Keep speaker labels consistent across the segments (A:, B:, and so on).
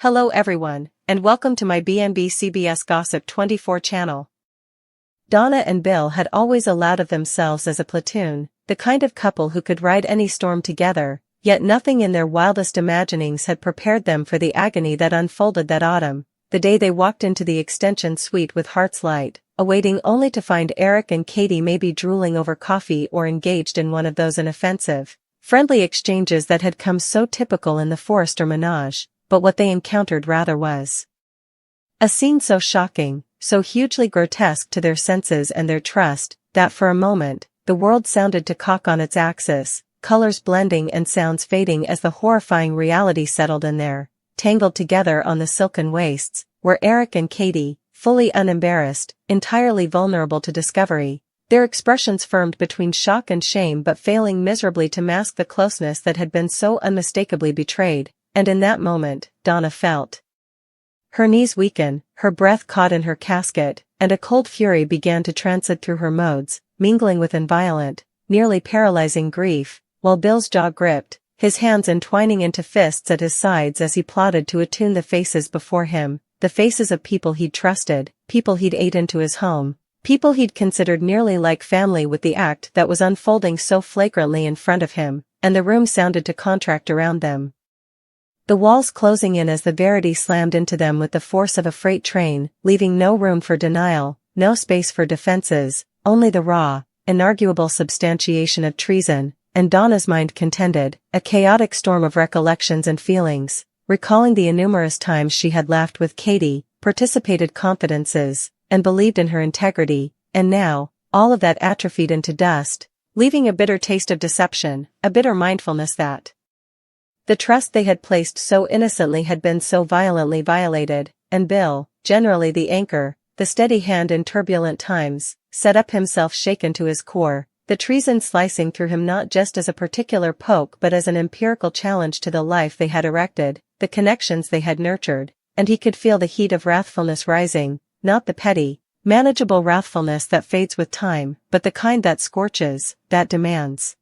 A: Hello everyone, and welcome to my BNB CBS Gossip 24 channel. Donna and Bill had always allowed of themselves as a platoon, the kind of couple who could ride any storm together, yet nothing in their wildest imaginings had prepared them for the agony that unfolded that autumn, the day they walked into the extension suite with hearts light, awaiting only to find Eric and Katie maybe drooling over coffee or engaged in one of those inoffensive, friendly exchanges that had come so typical in the Forrester menage. But what they encountered rather was a scene so shocking, so hugely grotesque to their senses and their trust, that for a moment, the world sounded to cock on its axis, colors blending and sounds fading as the horrifying reality settled in there, tangled together on the silken wastes, where Eric and Katie, fully unembarrassed, entirely vulnerable to discovery, their expressions firmed between shock and shame but failing miserably to mask the closeness that had been so unmistakably betrayed. And in that moment, Donna felt her knees weaken, her breath caught in her casket, and a cold fury began to transit through her modes, mingling with violent, nearly paralyzing grief, while Bill's jaw gripped, his hands entwining into fists at his sides as he plotted to attune the faces before him, the faces of people he'd trusted, people he'd ate into his home, people he'd considered nearly like family with the act that was unfolding so flagrantly in front of him, and the room sounded to contract around them. The walls closing in as the verity slammed into them with the force of a freight train, leaving no room for denial, no space for defenses, only the raw, inarguable substantiation of treason, and Donna's mind contended, a chaotic storm of recollections and feelings, recalling the innumerous times she had laughed with Katie, participated confidences, and believed in her integrity, and now, all of that atrophied into dust, leaving a bitter taste of deception, a bitter mindfulness that the trust they had placed so innocently had been so violently violated, and Bill, generally the anchor, the steady hand in turbulent times, set up himself shaken to his core, the treason slicing through him not just as a particular poke but as an empirical challenge to the life they had erected, the connections they had nurtured, and he could feel the heat of wrathfulness rising, not the petty, manageable wrathfulness that fades with time, but the kind that scorches, that demands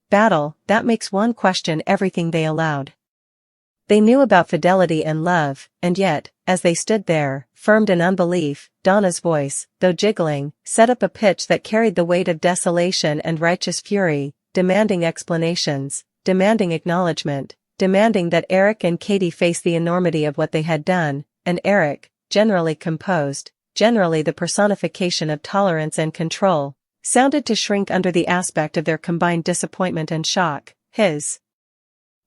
A: battle, that makes one question everything they allowed. They knew about fidelity and love, and yet, as they stood there, firmed in unbelief, Donna's voice, though jiggling, set up a pitch that carried the weight of desolation and righteous fury, demanding explanations, demanding acknowledgement, demanding that Eric and Katie face the enormity of what they had done, and Eric, generally composed, generally the personification of tolerance and control, sounded to shrink under the aspect of their combined disappointment and shock, his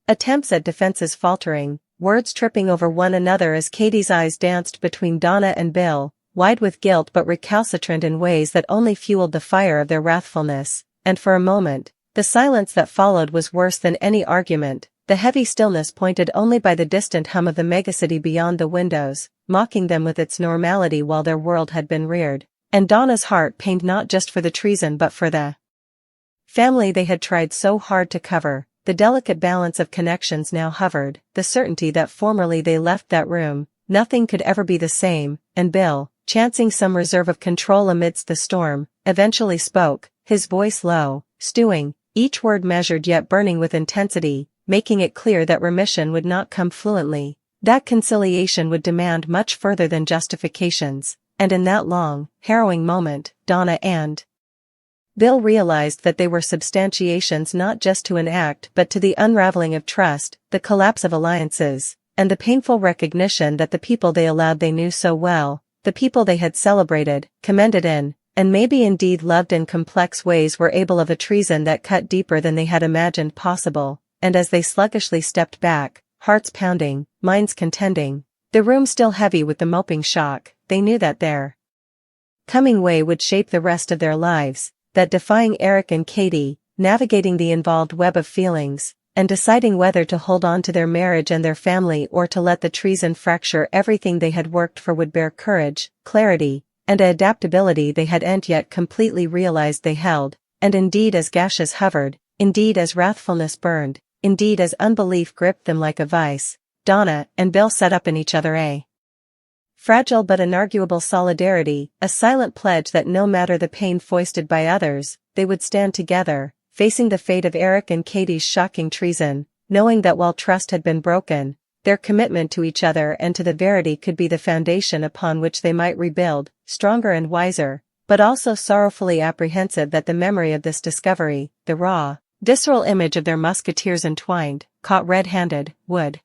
A: attempts at defenses faltering, words tripping over one another as Katie's eyes danced between Donna and Bill, wide with guilt but recalcitrant in ways that only fueled the fire of their wrathfulness, and for a moment, the silence that followed was worse than any argument, the heavy stillness pointed only by the distant hum of the megacity beyond the windows, mocking them with its normality while their world had been reared. And Donna's heart pained not just for the treason but for the family they had tried so hard to cover, the delicate balance of connections now hovered, the certainty that formerly they left that room, nothing could ever be the same, and Bill, chancing some reserve of control amidst the storm, eventually spoke, his voice low, stewing, each word measured yet burning with intensity, making it clear that remission would not come fluently, that conciliation would demand much further than justifications. And in that long, harrowing moment, Donna and Bill realized that they were substantiations not just to an act but to the unraveling of trust, the collapse of alliances, and the painful recognition that the people they allowed they knew so well, the people they had celebrated, commended in, and maybe indeed loved in complex ways were able of a treason that cut deeper than they had imagined possible, and as they sluggishly stepped back, hearts pounding, minds contending, the room still heavy with the moping shock, they knew that their coming way would shape the rest of their lives, that defying Eric and Katie, navigating the involved web of feelings, and deciding whether to hold on to their marriage and their family or to let the treason fracture everything they had worked for would bear courage, clarity, and adaptability they hadn't yet completely realized they held, and indeed as gashes hovered, indeed as wrathfulness burned, indeed as unbelief gripped them like a vice, Donna and Bill set up in each other a fragile but inarguable solidarity, a silent pledge that no matter the pain foisted by others, they would stand together, facing the fate of Eric and Katie's shocking treason, knowing that while trust had been broken, their commitment to each other and to the verity could be the foundation upon which they might rebuild, stronger and wiser, but also sorrowfully apprehensive that the memory of this discovery, the raw, visceral image of their musketeers entwined, caught red-handed, would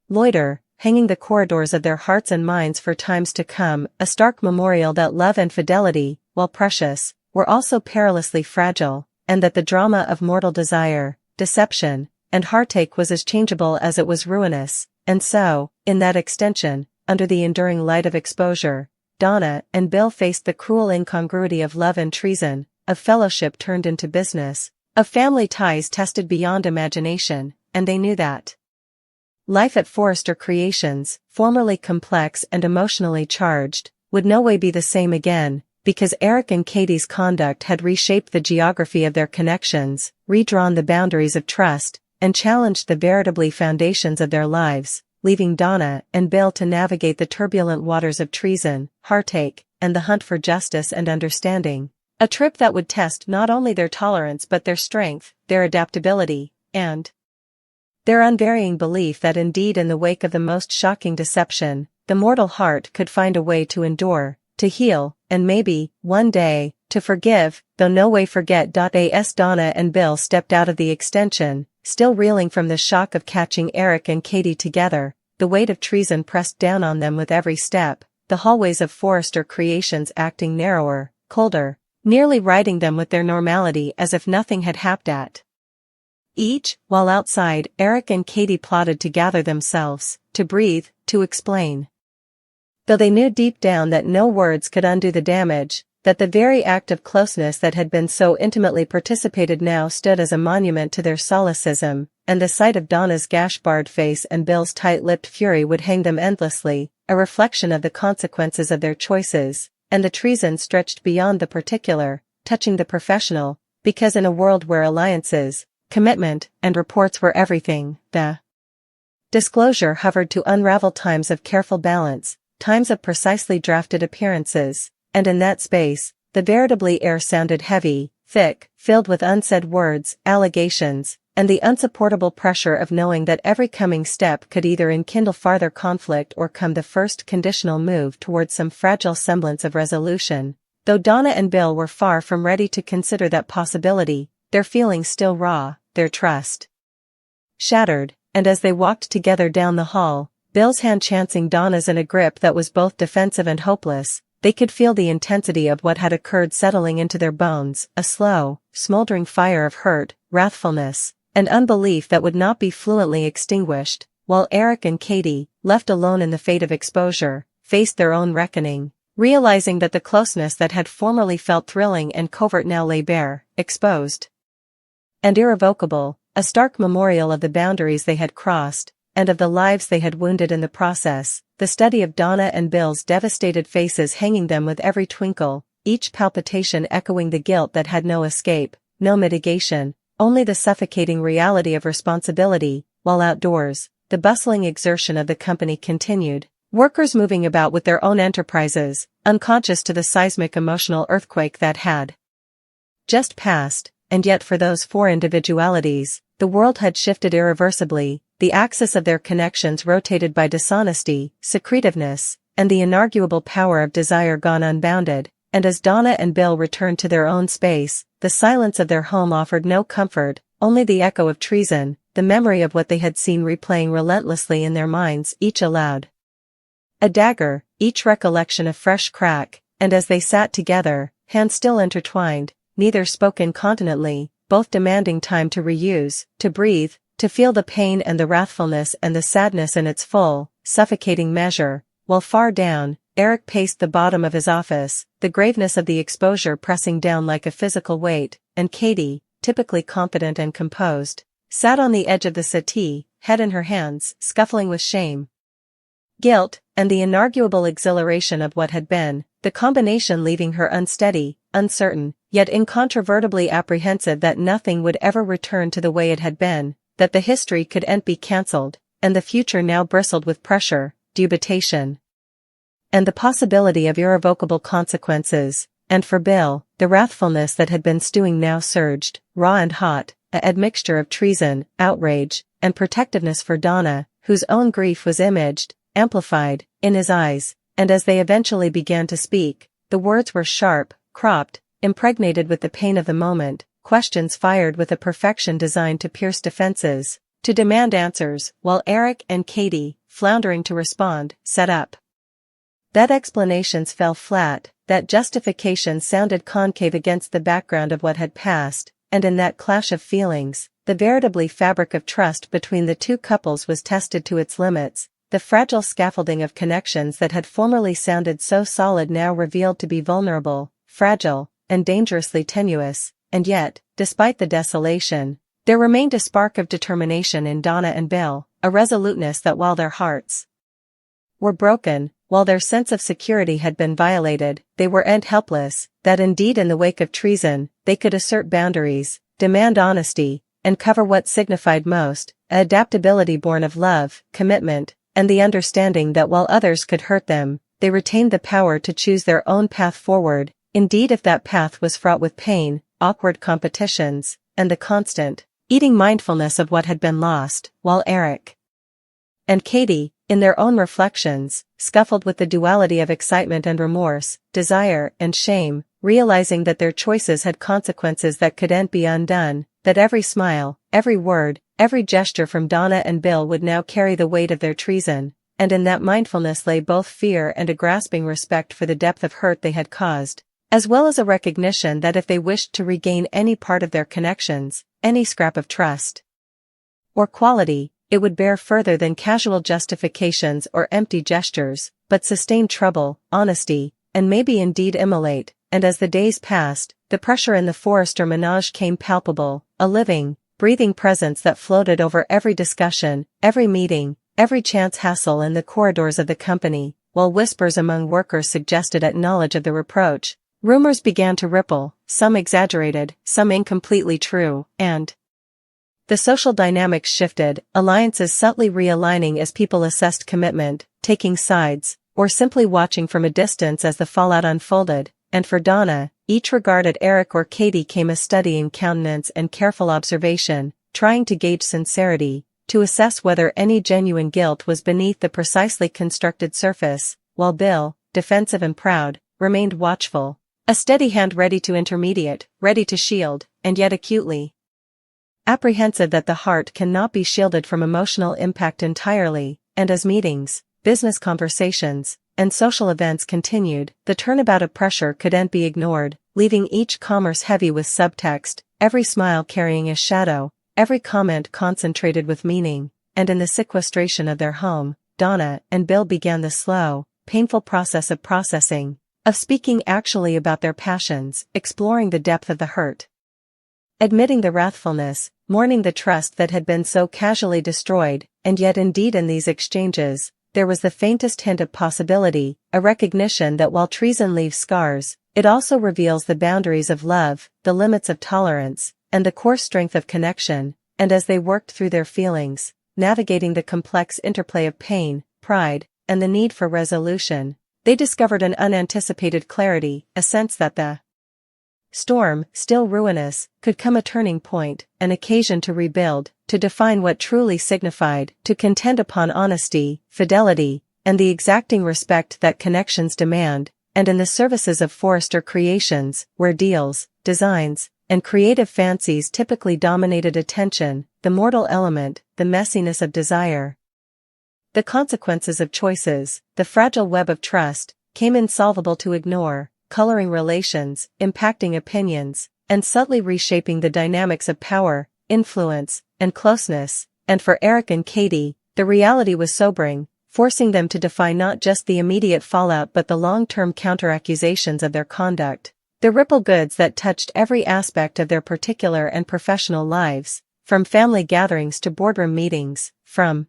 A: loiter, hanging the corridors of their hearts and minds for times to come, a stark memorial that love and fidelity, while precious, were also perilously fragile, and that the drama of mortal desire, deception, and heartache was as changeable as it was ruinous, and so, in that extension, under the enduring light of exposure, Donna and Bill faced the cruel incongruity of love and treason, of fellowship turned into business, of family ties tested beyond imagination, and they knew that life at Forrester Creations, formerly complex and emotionally charged, would no way be the same again, because Eric and Katie's conduct had reshaped the geography of their connections, redrawn the boundaries of trust, and challenged the veritably foundations of their lives, leaving Donna and Bill to navigate the turbulent waters of treason, heartache, and the hunt for justice and understanding. A trip that would test not only their tolerance but their strength, their adaptability, and their unvarying belief that indeed in the wake of the most shocking deception, the mortal heart could find a way to endure, to heal, and maybe, one day, to forgive, though no way forget. As Donna and Bill stepped out of the extension, still reeling from the shock of catching Eric and Katie together, the weight of treason pressed down on them with every step, the hallways of Forrester Creations acting narrower, colder, nearly riding them with their normality as if nothing had happened. Each, while outside, Eric and Katie plotted to gather themselves, to breathe, to explain. Though they knew deep down that no words could undo the damage, that the very act of closeness that had been so intimately participated now stood as a monument to their solecism, and the sight of Donna's gash-barred face and Bill's tight-lipped fury would hang them endlessly, a reflection of the consequences of their choices, and the treason stretched beyond the particular, touching the professional, because in a world where alliances, commitment, and reports were everything, the disclosure hovered to unravel times of careful balance, times of precisely drafted appearances, and in that space, the veritably air sounded heavy, thick, filled with unsaid words, allegations, and the unsupportable pressure of knowing that every coming step could either enkindle farther conflict or come the first conditional move towards some fragile semblance of resolution. Though Donna and Bill were far from ready to consider that possibility, their feelings still raw, their trust shattered, and as they walked together down the hall, Bill's hand chancing Donna's in a grip that was both defensive and hopeless, they could feel the intensity of what had occurred settling into their bones, a slow, smoldering fire of hurt, wrathfulness, and unbelief that would not be fluently extinguished, while Eric and Katie, left alone in the fate of exposure, faced their own reckoning, realizing that the closeness that had formerly felt thrilling and covert now lay bare, exposed, and irrevocable, a stark memorial of the boundaries they had crossed, and of the lives they had wounded in the process, the study of Donna and Bill's devastated faces hanging them with every twinkle, each palpitation echoing the guilt that had no escape, no mitigation, only the suffocating reality of responsibility, while outdoors, the bustling exertion of the company continued, workers moving about with their own enterprises, unconscious to the seismic emotional earthquake that had just passed. And yet for those four individualities, the world had shifted irreversibly, the axis of their connections rotated by dishonesty, secretiveness, and the inarguable power of desire gone unbounded, and as Donna and Bill returned to their own space, the silence of their home offered no comfort, only the echo of treason, the memory of what they had seen replaying relentlessly in their minds, each aloud a dagger, each recollection a fresh crack, and as they sat together, hands still intertwined, neither spoke incontinently, both demanding time to reuse, to breathe, to feel the pain and the wrathfulness and the sadness in its full, suffocating measure, while far down, Eric paced the bottom of his office, the graveness of the exposure pressing down like a physical weight, and Katie, typically confident and composed, sat on the edge of the settee, head in her hands, scuffling with shame, guilt, and the inarguable exhilaration of what had been, the combination leaving her unsteady, uncertain, yet incontrovertibly apprehensive that nothing would ever return to the way it had been, that the history could be cancelled, and the future now bristled with pressure, dubitation, and the possibility of irrevocable consequences, and for Bill, the wrathfulness that had been stewing now surged, raw and hot, a admixture of treason, outrage, and protectiveness for Donna, whose own grief was imaged, amplified, in his eyes, and as they eventually began to speak, the words were sharp, cropped, impregnated with the pain of the moment, questions fired with a perfection designed to pierce defenses, to demand answers, while Eric and Katie, floundering to respond, set up. That explanations fell flat, that justification sounded concave against the background of what had passed, and in that clash of feelings, the veritably fabric of trust between the two couples was tested to its limits. The fragile scaffolding of connections that had formerly sounded so solid now revealed to be vulnerable, fragile, and dangerously tenuous, and yet, despite the desolation, there remained a spark of determination in Donna and Bill, a resoluteness that while their hearts were broken, while their sense of security had been violated, they were helpless, that indeed in the wake of treason, they could assert boundaries, demand honesty, and cover what signified most, adaptability born of love, commitment, and the understanding that while others could hurt them, they retained the power to choose their own path forward, indeed if that path was fraught with pain, awkward competitions, and the constant, eating mindfulness of what had been lost, while Eric and Katie, in their own reflections, scuffled with the duality of excitement and remorse, desire and shame, realizing that their choices had consequences that couldn't be undone, that every smile, every word, every gesture from Donna and Bill would now carry the weight of their treason, and in that mindfulness lay both fear and a grasping respect for the depth of hurt they had caused, as well as a recognition that if they wished to regain any part of their connections, any scrap of trust or quality, it would bear further than casual justifications or empty gestures, but sustain trouble, honesty, and maybe indeed immolate. And as the days passed, the pressure in the Forrester menage came palpable, a living, breathing presence that floated over every discussion, every meeting, every chance hassle in the corridors of the company, while whispers among workers suggested knowledge of the reproach. Rumors began to ripple, some exaggerated, some incompletely true, and the social dynamics shifted, alliances subtly realigning as people assessed commitment, taking sides, or simply watching from a distance as the fallout unfolded. And for Donna, each regarded Eric or Katie came a study in countenance and careful observation, trying to gauge sincerity, to assess whether any genuine guilt was beneath the precisely constructed surface, while Bill, defensive and proud, remained watchful, a steady hand ready to intermediate, ready to shield, and yet acutely apprehensive that the heart cannot be shielded from emotional impact entirely. And as meetings, business conversations, and social events continued, the turnabout of pressure couldn't be ignored, leaving each commerce heavy with subtext, every smile carrying a shadow, every comment concentrated with meaning. And in the sequestration of their home, Donna and Bill began the slow, painful process of processing, of speaking actually about their passions, exploring the depth of the hurt, admitting the wrathfulness, mourning the trust that had been so casually destroyed. And yet indeed in these exchanges, there was the faintest hint of possibility, a recognition that while treason leaves scars, it also reveals the boundaries of love, the limits of tolerance, and the core strength of connection. And as they worked through their feelings, navigating the complex interplay of pain, pride, and the need for resolution, they discovered an unanticipated clarity, a sense that the storm, still ruinous, could come a turning point, an occasion to rebuild, to define what truly signified, to contend upon honesty, fidelity, and the exacting respect that connections demand. And in the services of Forrester Creations, where deals, designs, and creative fancies typically dominated attention, the mortal element, the messiness of desire, the consequences of choices, the fragile web of trust, came insolvable to ignore, coloring relations, impacting opinions, and subtly reshaping the dynamics of power, influence, and closeness. And for Eric and Katie, the reality was sobering, forcing them to define not just the immediate fallout but the long-term counter-accusations of their conduct, the ripple goods that touched every aspect of their particular and professional lives, from family gatherings to boardroom meetings, from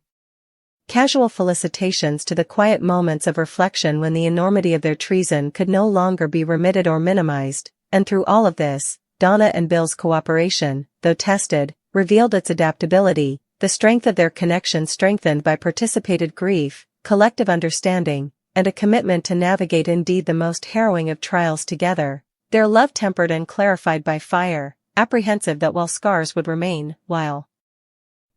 A: casual felicitations to the quiet moments of reflection when the enormity of their treason could no longer be remitted or minimized. And through all of this, Donna and Bill's cooperation, though tested, revealed its adaptability, the strength of their connection strengthened by participated grief, collective understanding, and a commitment to navigate indeed the most harrowing of trials together, their love tempered and clarified by fire, apprehensive that while scars would remain, while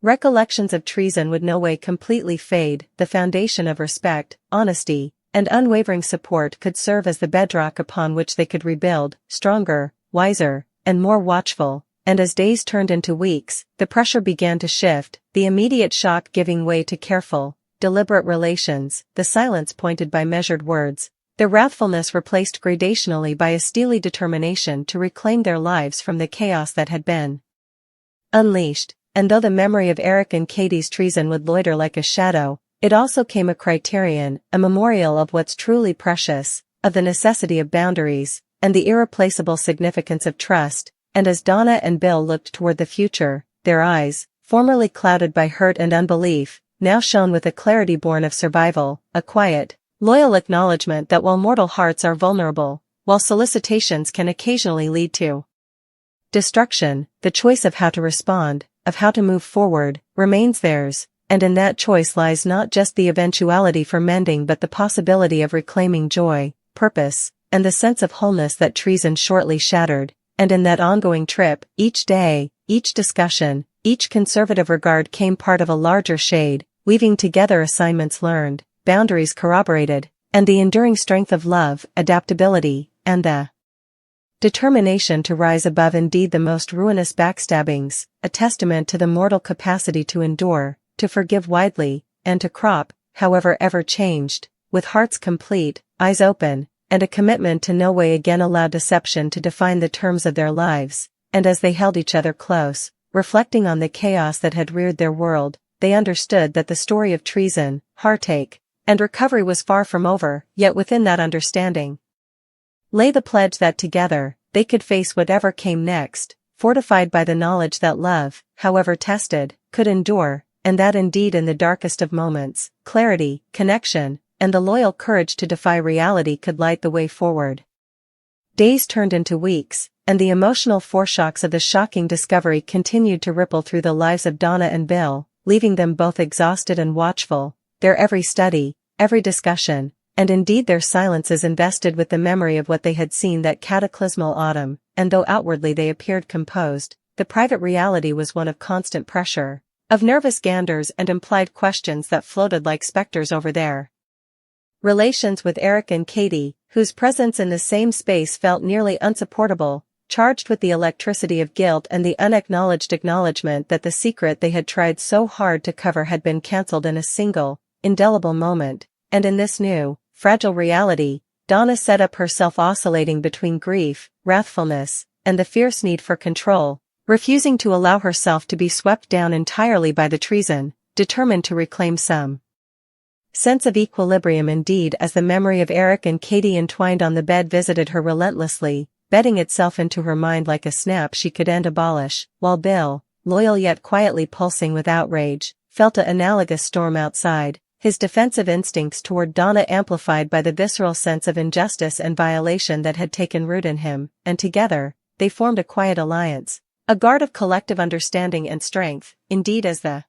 A: Recollections of treason would no way completely fade. The foundation of respect, honesty, and unwavering support could serve as the bedrock upon which they could rebuild, stronger, wiser, and more watchful. And as days turned into weeks, the pressure began to shift, the immediate shock giving way to careful, deliberate relations, the silence pointed by measured words, their wrathfulness replaced gradationally by a steely determination to reclaim their lives from the chaos that had been unleashed. And though the memory of Eric and Katie's treason would loiter like a shadow, it also came a criterion, a memorial of what's truly precious, of the necessity of boundaries, and the irreplaceable significance of trust. And as Donna and Bill looked toward the future, their eyes, formerly clouded by hurt and unbelief, now shone with a clarity born of survival, a quiet, loyal acknowledgement that while mortal hearts are vulnerable, while solicitations can occasionally lead to destruction, the choice of how to respond, of how to move forward, remains theirs, and in that choice lies not just the eventuality for mending but the possibility of reclaiming joy, purpose, and the sense of wholeness that treason shortly shattered. And in that ongoing trip, each day, each discussion, each conservative regard came part of a larger shade, weaving together assignments learned, boundaries corroborated, and the enduring strength of love, adaptability, and the determination to rise above indeed the most ruinous backstabbings, a testament to the mortal capacity to endure, to forgive widely, and to crop, however ever changed, with hearts complete, eyes open, and a commitment to no way again allow deception to define the terms of their lives. And as they held each other close, reflecting on the chaos that had reared their world, they understood that the story of treason, heartache, and recovery was far from over. Yet within that understanding lay the pledge that together, they could face whatever came next, fortified by the knowledge that love, however tested, could endure, and that indeed in the darkest of moments, clarity, connection, and the loyal courage to defy reality could light the way forward. Days turned into weeks, and the emotional foreshocks of the shocking discovery continued to ripple through the lives of Donna and Bill, leaving them both exhausted and watchful, their every study, every discussion, and indeed their silences invested with the memory of what they had seen that cataclysmal autumn. And though outwardly they appeared composed, the private reality was one of constant pressure, of nervous ganders and implied questions that floated like specters over their relations with Eric and Katie, whose presence in the same space felt nearly unsupportable, charged with the electricity of guilt and the unacknowledged acknowledgement that the secret they had tried so hard to cover had been cancelled in a single, indelible moment. And in this new, fragile reality, Donna set up herself oscillating between grief, wrathfulness, and the fierce need for control, refusing to allow herself to be swept down entirely by the treason, determined to reclaim some sense of equilibrium. Indeed, as the memory of Eric and Katie entwined on the bed visited her relentlessly, bedding itself into her mind like a snap she could and abolish, while Bill, loyal yet quietly pulsing with outrage, felt an analogous storm outside, his defensive instincts toward Donna amplified by the visceral sense of injustice and violation that had taken root in him, and together, they formed a quiet alliance, a guard of collective understanding and strength. Indeed, as the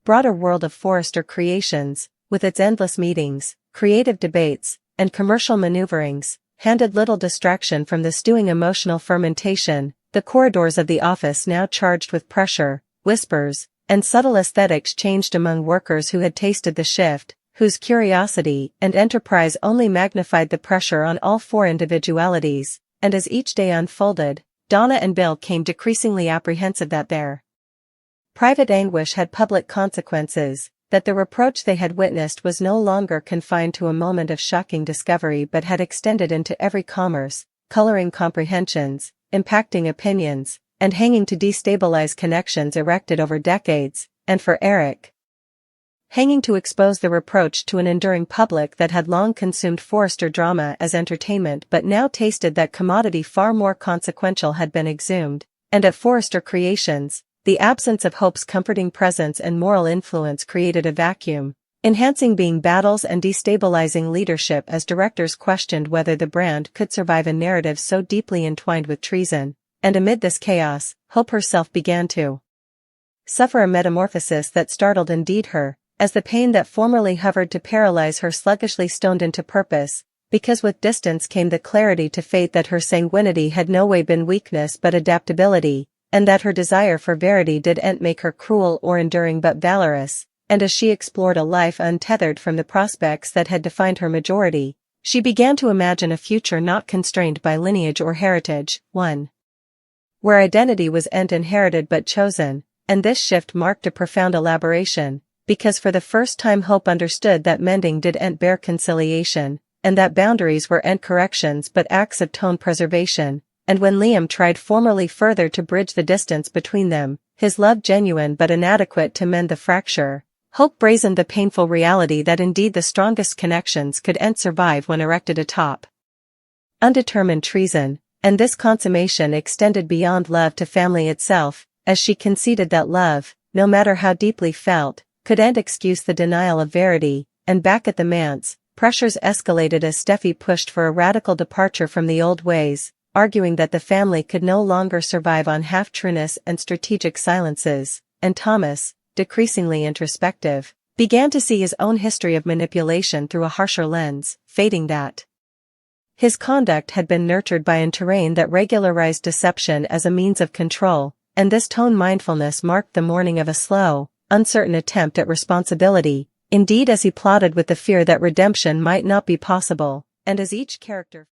A: broader world of Forrester Creations, with its endless meetings, creative debates, and commercial maneuverings, handed little distraction from the stewing emotional fermentation, the corridors of the office now charged with pressure, whispers, and subtle aesthetics changed among workers who had tasted the shift, whose curiosity and enterprise only magnified the pressure on all four individualities. And as each day unfolded, Donna and Bill came decreasingly apprehensive that their private anguish had public consequences, that the reproach they had witnessed was no longer confined to a moment of shocking discovery but had extended into every commerce, coloring comprehensions, impacting opinions, and hanging to destabilize connections erected over decades. And for Eric, hanging to expose the reproach to an enduring public that had long consumed Forrester drama as entertainment but now tasted that commodity far more consequential had been exhumed. And at Forrester Creations, the absence of Hope's comforting presence and moral influence created a vacuum, enhancing being battles and destabilizing leadership as directors questioned whether the brand could survive a narrative so deeply entwined with treason. And amid this chaos, Hope herself began to suffer a metamorphosis that startled indeed her, as the pain that formerly hovered to paralyze her sluggishly stoned into purpose, because with distance came the clarity to fate that her sanguinity had no way been weakness but adaptability, and that her desire for verity didn't make her cruel or enduring but valorous, and as she explored a life untethered from the prospects that had defined her majority, she began to imagine a future not constrained by lineage or heritage, one where identity wasn't inherited but chosen, and this shift marked a profound elaboration, because for the first time Hope understood that mending didn't bear conciliation, and that boundaries weren't corrections but acts of tone preservation, and when Liam tried formerly further to bridge the distance between them, his love genuine but inadequate to mend the fracture, Hope brazened the painful reality that indeed the strongest connections couldn't survive when erected atop undetermined treason, and this consummation extended beyond love to family itself, as she conceded that love, no matter how deeply felt, couldn't excuse the denial of verity, and back at the manse, pressures escalated as Steffi pushed for a radical departure from the old ways, arguing that the family could no longer survive on half-trueness and strategic silences, and Thomas, decreasingly introspective, began to see his own history of manipulation through a harsher lens, fating that his conduct had been nurtured by a terrain that regularized deception as a means of control, and this tone mindfulness marked the morning of a slow, uncertain attempt at responsibility, indeed as he plotted with the fear that redemption might not be possible, and as each character